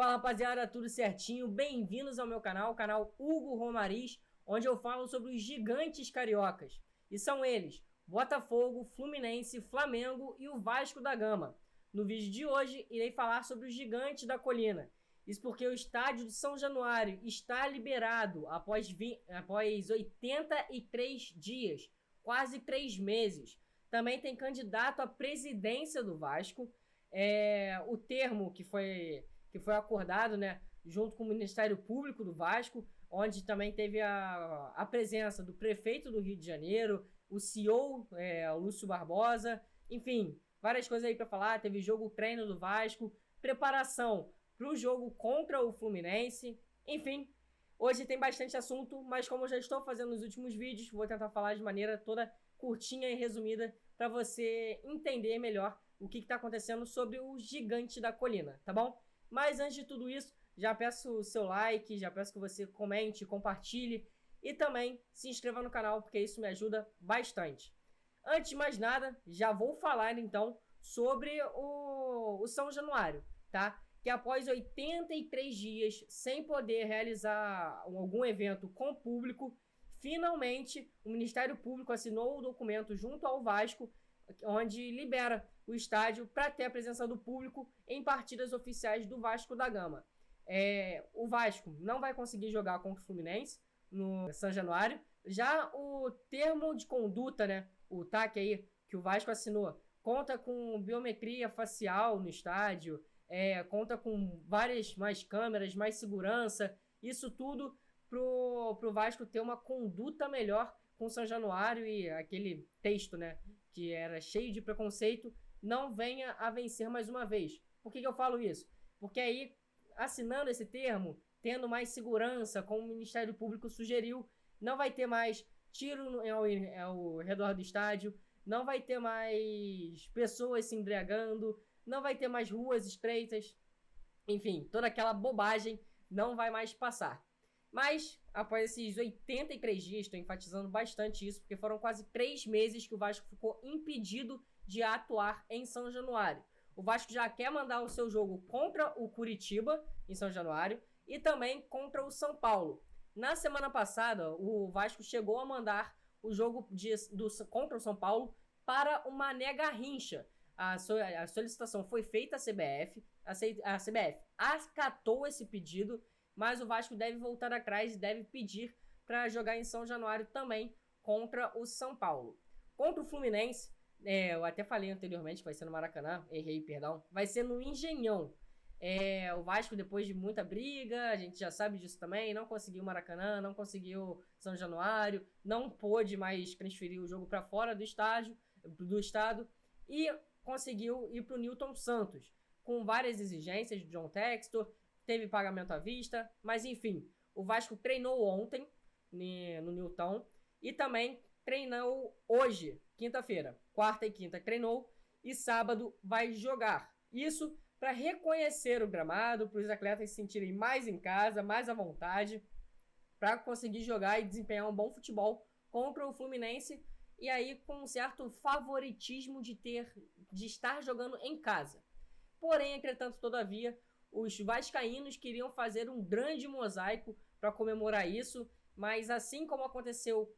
Fala rapaziada, tudo certinho? Bem-vindos ao meu canal, o canal Hugo Romariz, onde eu falo sobre os gigantes cariocas. E são eles, Botafogo, Fluminense, Flamengo e o Vasco da Gama. No vídeo de hoje, irei falar sobre os gigantes da colina. Isso porque o estádio de São Januário está liberado após 83 dias, quase 3 meses. Também tem candidato à presidência do Vasco. O termo que foi acordado, né, junto com o Ministério Público do Vasco, onde também teve a presença do prefeito do Rio de Janeiro, o CEO, o Lúcio Barbosa, enfim, várias coisas aí para falar. Teve jogo treino do Vasco, preparação para o jogo contra o Fluminense, enfim. Hoje tem bastante assunto, mas como eu já estou fazendo nos últimos vídeos, vou tentar falar de maneira toda curtinha e resumida para você entender melhor o que está acontecendo sobre o gigante da colina, tá bom? Mas antes de tudo isso, já peço o seu like, já peço que você comente, compartilhe e também se inscreva no canal, porque isso me ajuda bastante. Antes de mais nada, já vou falar então sobre o São Januário, tá? Que após 83 dias sem poder realizar algum evento com público, finalmente o Ministério Público assinou o documento junto ao Vasco, onde libera o estádio para ter a presença do público em partidas oficiais do Vasco da Gama. O Vasco não vai conseguir jogar contra o Fluminense no São Januário. Já o termo de conduta, né, o TAC aí, que o Vasco assinou, conta com biometria facial no estádio, conta com várias mais câmeras, mais segurança, isso tudo pro Vasco ter uma conduta melhor com o São Januário e aquele texto, né, que era cheio de preconceito, não venha a vencer mais uma vez. Por que eu falo isso? Porque aí, assinando esse termo, tendo mais segurança, como o Ministério Público sugeriu, não vai ter mais tiro ao redor do estádio, não vai ter mais pessoas se embriagando, não vai ter mais ruas estreitas, enfim, toda aquela bobagem não vai mais passar. Mas, após esses 83 dias, estou enfatizando bastante isso, porque foram quase 3 meses que o Vasco ficou impedido de atuar em São Januário. O Vasco já quer mandar o seu jogo contra o Curitiba, em São Januário, e também contra o São Paulo. Na semana passada, o Vasco chegou a mandar o jogo contra o São Paulo para o Mané Garrincha. A solicitação foi feita à CBF, a CBF acatou esse pedido, mas o Vasco deve voltar atrás e deve pedir para jogar em São Januário também contra o São Paulo. Contra o Fluminense, eu até falei anteriormente que vai ser no Maracanã, errei, perdão, vai ser no Engenhão. O Vasco, depois de muita briga, a gente já sabe disso também, não conseguiu o Maracanã, não conseguiu São Januário, não pôde mais transferir o jogo para fora do estado e conseguiu ir para o Newton Santos, com várias exigências de John Textor, teve pagamento à vista, mas enfim, o Vasco treinou ontem no Newton e também treinou hoje, quinta-feira. Quarta e quinta treinou e sábado vai jogar. Isso para reconhecer o gramado, para os atletas se sentirem mais em casa, mais à vontade, para conseguir jogar e desempenhar um bom futebol contra o Fluminense, e aí com um certo favoritismo de estar jogando em casa. Porém, entretanto, todavia, os vascaínos queriam fazer um grande mosaico para comemorar isso, mas assim como aconteceu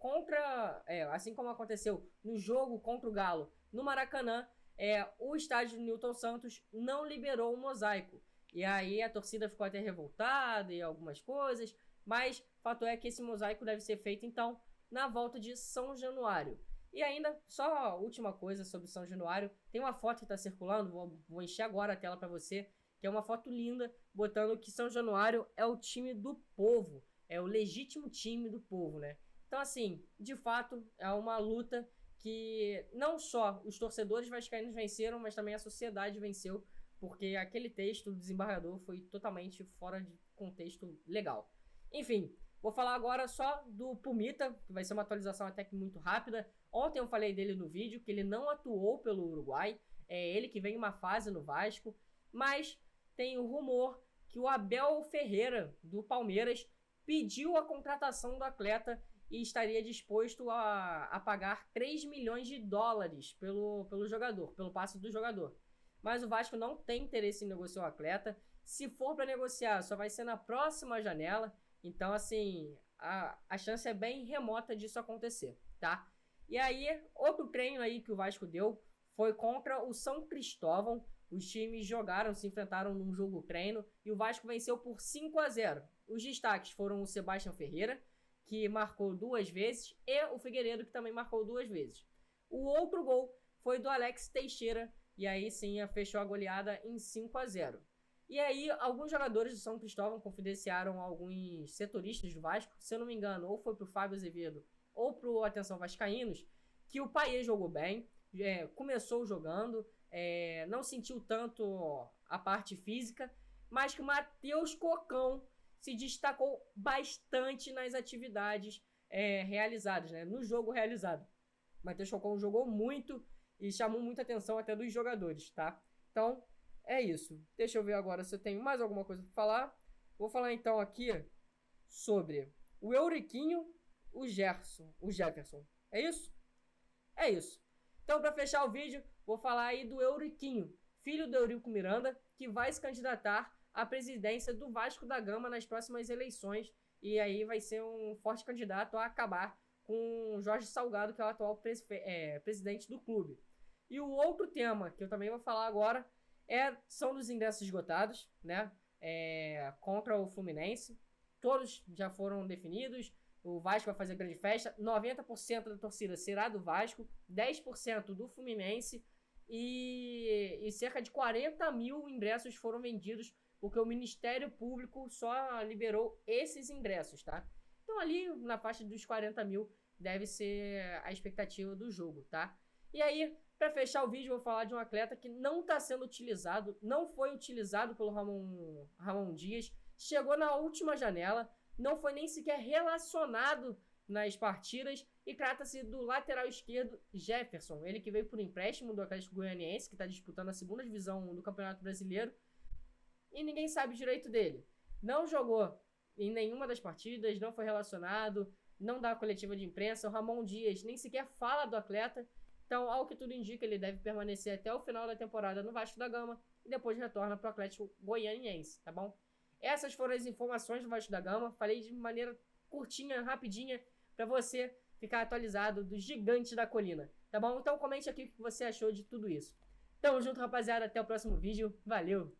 no jogo contra o Galo no Maracanã, o estádio do Newton Santos não liberou o mosaico. E aí a torcida ficou até revoltada e algumas coisas, mas fato é que esse mosaico deve ser feito então na volta de São Januário. E ainda, só a última coisa sobre São Januário, tem uma foto que está circulando, vou encher agora a tela para você, que é uma foto linda, botando que São Januário é o time do povo, é o legítimo time do povo, né? Então, assim, de fato, é uma luta que não só os torcedores vascaínos venceram, mas também a sociedade venceu, porque aquele texto do desembargador foi totalmente fora de contexto legal. Enfim, vou falar agora só do Pumita, que vai ser uma atualização até que muito rápida. Ontem eu falei dele no vídeo, que ele não atuou pelo Uruguai, é ele que vem em uma fase no Vasco, mas tem o rumor que o Abel Ferreira, do Palmeiras, pediu a contratação do atleta e estaria disposto a pagar 3 milhões de dólares pelo jogador, pelo passe do jogador. Mas o Vasco não tem interesse em negociar o atleta Se for para negociar, só vai ser na próxima janela. Então, assim, a chance é bem remota disso acontecer, tá? E aí, outro treino aí que o Vasco deu foi contra o São Cristóvão. Os times jogaram, se enfrentaram num jogo treino e o Vasco venceu por 5-0. Os destaques foram o Sebastião Ferreira, que marcou 2 vezes, e o Figueiredo, que também marcou 2 vezes. O outro gol foi do Alex Teixeira, e aí sim fechou a goleada em 5-0. E aí, alguns jogadores do São Cristóvão confidenciaram a alguns setoristas do Vasco, se eu não me engano, ou foi pro Fábio Azevedo ou pro Atenção Vascaínos, que o Payet jogou bem, começou jogando, não sentiu tanto a parte física, mas que o Matheus Cocão se destacou bastante nas atividades realizadas, né? No jogo realizado. O Matheus Cocão jogou muito e chamou muita atenção até dos jogadores, tá? Então, é isso. Deixa eu ver agora se eu tenho mais alguma coisa para falar. Vou falar então aqui sobre o Euriquinho, o Jefferson. É isso? É isso. Então, para fechar o vídeo, vou falar aí do Euriquinho, filho do Eurico Miranda, que vai se candidatar à presidência do Vasco da Gama nas próximas eleições. E aí vai ser um forte candidato a acabar com o Jorge Salgado, que é o atual presidente do clube. E o outro tema que eu também vou falar agora são dos ingressos esgotados, né? Contra o Fluminense. Todos já foram definidos. O Vasco vai fazer grande festa. 90% da torcida será do Vasco, 10% do Fluminense e cerca de 40 mil ingressos foram vendidos porque o Ministério Público só liberou esses ingressos, tá? Então ali na faixa dos 40 mil deve ser a expectativa do jogo, tá? E aí, para fechar o vídeo, eu vou falar de um atleta que não está sendo utilizado, não foi utilizado pelo Ramon Dias, chegou na última janela, não foi nem sequer relacionado nas partidas e trata-se do lateral esquerdo Jefferson, ele que veio por empréstimo do Atlético Goianiense, que está disputando a segunda divisão do Campeonato Brasileiro, e ninguém sabe direito dele. Não jogou em nenhuma das partidas, não foi relacionado, não dá coletiva de imprensa, o Ramon Dias nem sequer fala do atleta. Então, ao que tudo indica, ele deve permanecer até o final da temporada no Vasco da Gama e depois retorna para o Atlético Goianiense, tá bom? Essas foram as informações do Vasco da Gama. Falei de maneira curtinha, rapidinha, para você ficar atualizado dos gigantes da colina, tá bom? Então comente aqui o que você achou de tudo isso. Tamo junto, rapaziada. Até o próximo vídeo. Valeu!